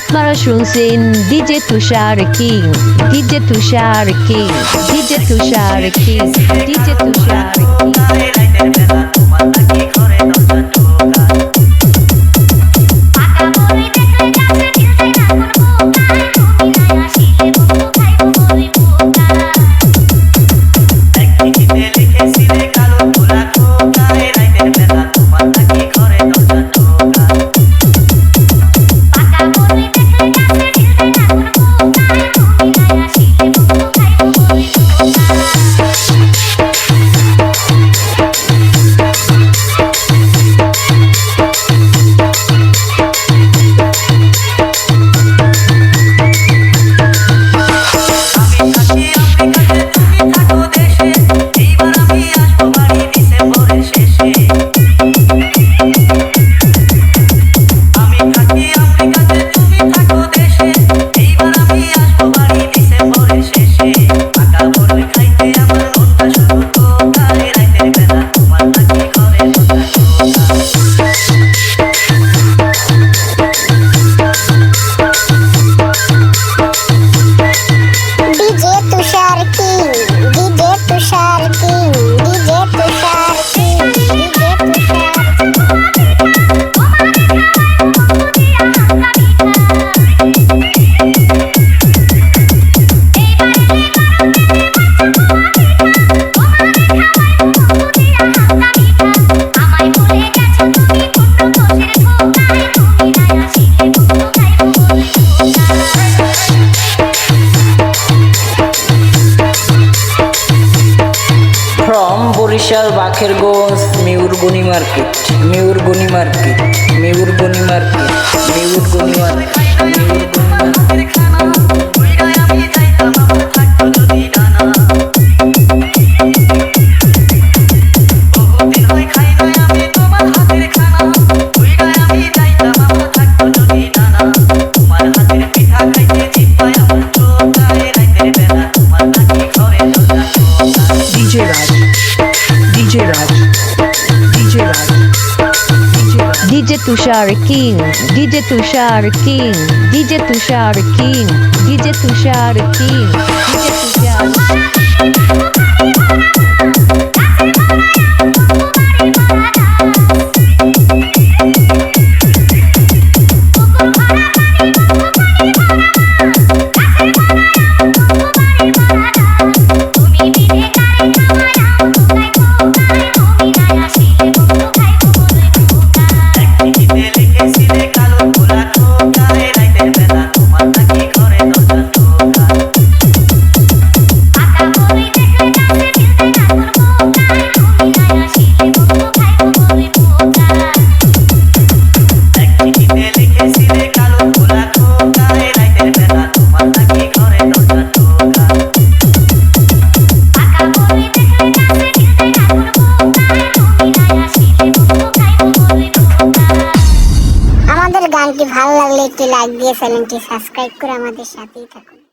আপনারা শুনছেন DJ Tushar king, DJ Tushar king, DJ Tushar king, DJ Tushar Barishal Bakerganj Mayurgani market, Mayurgani market, Mayurgani market, Mayurgani market, DJ Tushar king, DJ Tushar king, DJ Tushar king, DJ Tushar king, DJ Tushar গানটি ভালো লাগলে একটি like দিয়ে চ্যানেলটি সাবস্ক্রাইব করে আমাদের সাথেই থাকুন।